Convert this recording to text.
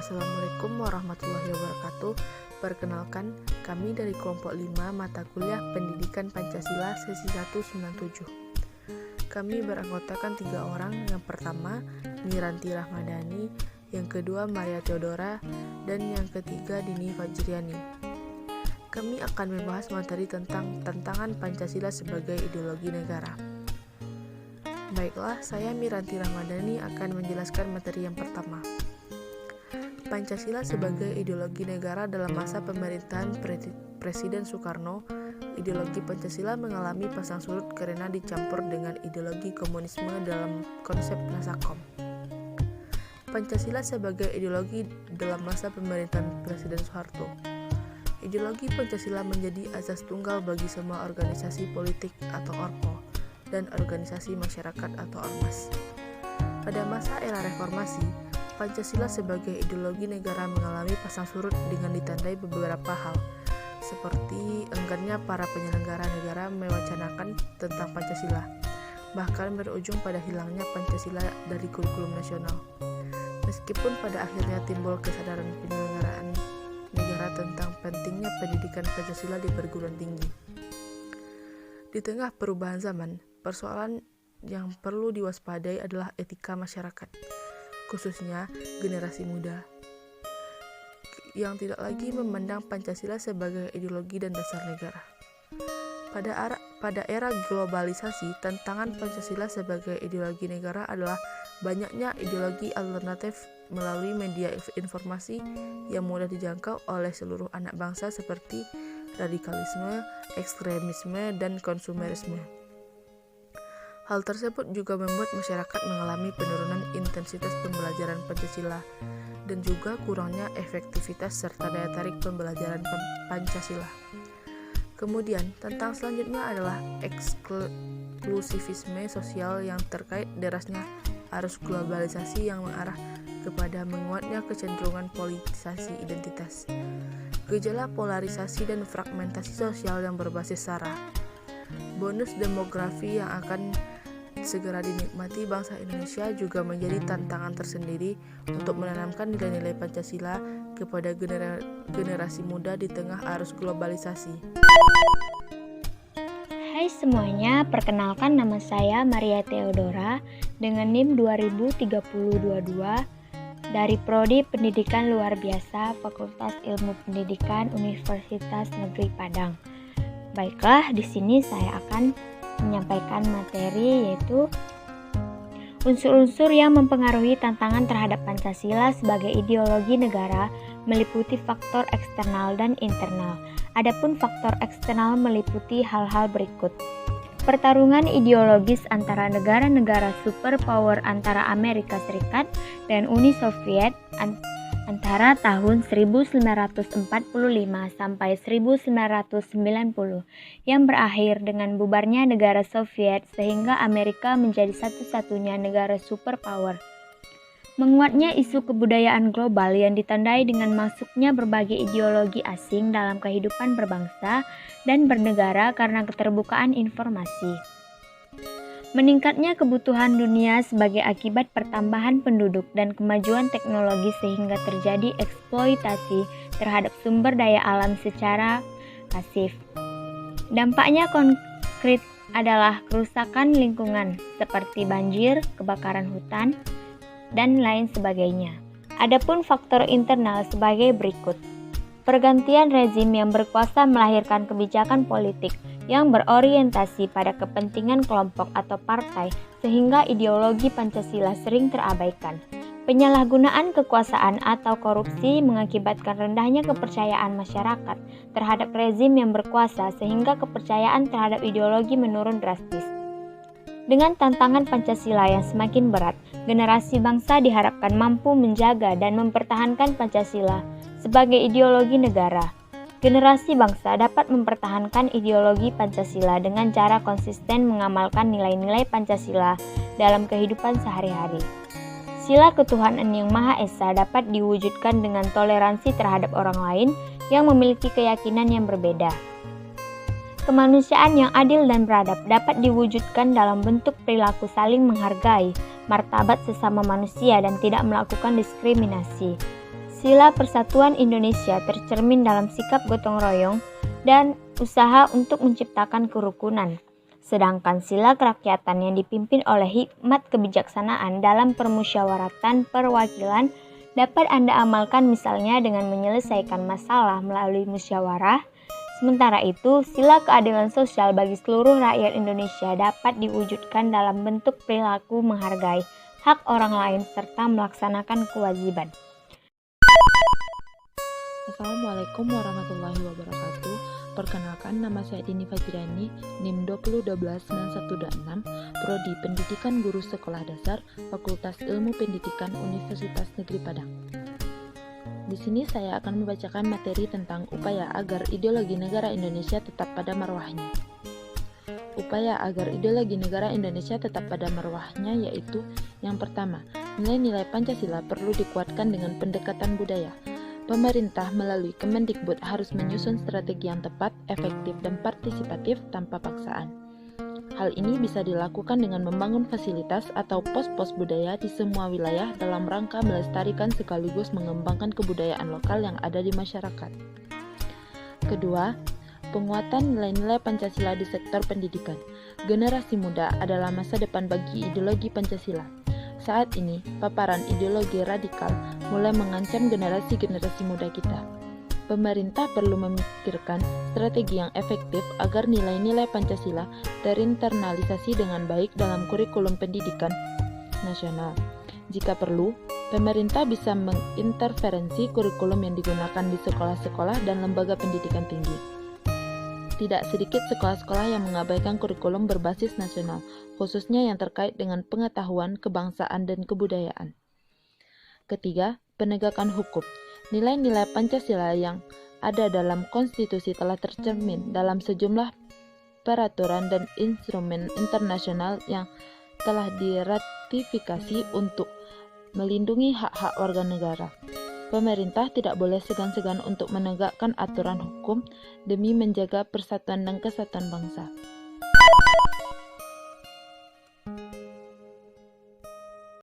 Assalamualaikum warahmatullahi wabarakatuh. Perkenalkan, kami dari kelompok 5 mata kuliah Pendidikan Pancasila sesi 197. Kami beranggotakan 3 orang. Yang pertama, Miranti Rahmadani, yang kedua Maria Theodora, dan yang ketiga Dini Fajriani. Kami akan membahas materi tentang tantangan Pancasila sebagai ideologi negara. Baiklah, saya Miranti Rahmadani akan menjelaskan materi yang pertama. Pancasila sebagai ideologi negara dalam masa pemerintahan Presiden Soekarno. Ideologi Pancasila mengalami pasang surut karena dicampur dengan ideologi komunisme dalam konsep Nasakom. Pancasila sebagai ideologi dalam masa pemerintahan Presiden Soeharto. Ideologi Pancasila menjadi asas tunggal bagi semua organisasi politik atau orpo dan organisasi masyarakat atau ormas. Pada masa era reformasi, Pancasila sebagai ideologi negara mengalami pasang surut dengan ditandai beberapa hal, seperti enggannya para penyelenggara negara mewacanakan tentang Pancasila, bahkan berujung pada hilangnya Pancasila dari kurikulum nasional. Meskipun pada akhirnya timbul kesadaran penyelenggaraan negara tentang pentingnya pendidikan Pancasila di perguruan tinggi. Di tengah perubahan zaman, persoalan yang perlu diwaspadai adalah etika masyarakat, khususnya generasi muda, yang tidak lagi memandang Pancasila sebagai ideologi dan dasar negara. Pada era globalisasi, tantangan Pancasila sebagai ideologi negara adalah banyaknya ideologi alternatif melalui media informasi yang mudah dijangkau oleh seluruh anak bangsa seperti radikalisme, ekstremisme, dan konsumerisme. Hal tersebut juga membuat masyarakat mengalami penurunan intensitas pembelajaran Pancasila dan juga kurangnya efektivitas serta daya tarik pembelajaran Pancasila. Kemudian, tentang selanjutnya adalah eksklusivisme sosial yang terkait derasnya arus globalisasi yang mengarah kepada menguatnya kecenderungan politisasi identitas, gejala polarisasi dan fragmentasi sosial yang berbasis sara. Bonus demografi yang akan segera dinikmati bangsa Indonesia juga menjadi tantangan tersendiri untuk menanamkan nilai-nilai Pancasila kepada generasi muda di tengah arus globalisasi. Hai semuanya, perkenalkan nama saya Maria Theodora dengan NIM 203022 dari Prodi Pendidikan Luar Biasa Fakultas Ilmu Pendidikan Universitas Negeri Padang. Baiklah, di sini saya akan menyampaikan materi yaitu unsur-unsur yang mempengaruhi tantangan terhadap Pancasila sebagai ideologi negara meliputi faktor eksternal dan internal. Adapun faktor eksternal meliputi hal-hal berikut. Pertarungan ideologis antara negara-negara superpower antara Amerika Serikat dan Uni Soviet antara tahun 1945 sampai 1990 yang berakhir dengan bubarnya negara Soviet sehingga Amerika menjadi satu-satunya negara superpower. Menguatnya isu kebudayaan global yang ditandai dengan masuknya berbagai ideologi asing dalam kehidupan berbangsa dan bernegara karena keterbukaan informasi. Meningkatnya kebutuhan dunia sebagai akibat pertambahan penduduk dan kemajuan teknologi sehingga terjadi eksploitasi terhadap sumber daya alam secara pasif. Dampaknya konkret adalah kerusakan lingkungan seperti banjir, kebakaran hutan, dan lain sebagainya. Adapun faktor internal sebagai berikut. Pergantian rezim yang berkuasa melahirkan kebijakan politik yang berorientasi pada kepentingan kelompok atau partai sehingga ideologi Pancasila sering terabaikan. Penyalahgunaan kekuasaan atau korupsi mengakibatkan rendahnya kepercayaan masyarakat terhadap rezim yang berkuasa sehingga kepercayaan terhadap ideologi menurun drastis. Dengan tantangan Pancasila yang semakin berat, generasi bangsa diharapkan mampu menjaga dan mempertahankan Pancasila sebagai ideologi negara. Generasi bangsa dapat mempertahankan ideologi Pancasila dengan cara konsisten mengamalkan nilai-nilai Pancasila dalam kehidupan sehari-hari. Sila ketuhanan yang Maha Esa dapat diwujudkan dengan toleransi terhadap orang lain yang memiliki keyakinan yang berbeda. Kemanusiaan yang adil dan beradab dapat diwujudkan dalam bentuk perilaku saling menghargai, martabat sesama manusia dan tidak melakukan diskriminasi. Sila persatuan Indonesia tercermin dalam sikap gotong royong dan usaha untuk menciptakan kerukunan. Sedangkan sila kerakyatan yang dipimpin oleh hikmat kebijaksanaan dalam permusyawaratan perwakilan dapat Anda amalkan misalnya dengan menyelesaikan masalah melalui musyawarah. Sementara itu, sila keadilan sosial bagi seluruh rakyat Indonesia dapat diwujudkan dalam bentuk perilaku menghargai hak orang lain serta melaksanakan kewajiban. Assalamualaikum warahmatullahi wabarakatuh. Perkenalkan, nama saya Dini Fajriani, NIM 2012916, Prodi Pendidikan Guru Sekolah Dasar, Fakultas Ilmu Pendidikan Universitas Negeri Padang. Di sini saya akan membacakan materi tentang upaya agar ideologi negara Indonesia tetap pada marwahnya. Upaya agar ideologi negara Indonesia tetap pada marwahnya yaitu yang pertama, nilai-nilai Pancasila perlu dikuatkan dengan pendekatan budaya. Pemerintah melalui Kemendikbud harus menyusun strategi yang tepat, efektif, dan partisipatif tanpa paksaan. Hal ini bisa dilakukan dengan membangun fasilitas atau pos-pos budaya di semua wilayah dalam rangka melestarikan sekaligus mengembangkan kebudayaan lokal yang ada di masyarakat. Kedua, penguatan nilai-nilai Pancasila di sektor pendidikan. Generasi muda adalah masa depan bagi ideologi Pancasila. Saat ini, paparan ideologi radikal mulai mengancam generasi-generasi muda kita. Pemerintah perlu memikirkan strategi yang efektif agar nilai-nilai Pancasila terinternalisasi dengan baik dalam kurikulum pendidikan nasional. Jika perlu, pemerintah bisa menginterferensi kurikulum yang digunakan di sekolah-sekolah dan lembaga pendidikan tinggi. Tidak sedikit sekolah-sekolah yang mengabaikan kurikulum berbasis nasional, khususnya yang terkait dengan pengetahuan, kebangsaan, dan kebudayaan. Ketiga, penegakan hukum. Nilai-nilai Pancasila yang ada dalam konstitusi telah tercermin dalam sejumlah peraturan dan instrumen internasional yang telah diratifikasi untuk melindungi hak-hak warga negara. Pemerintah tidak boleh segan-segan untuk menegakkan aturan hukum demi menjaga persatuan dan kesatuan bangsa.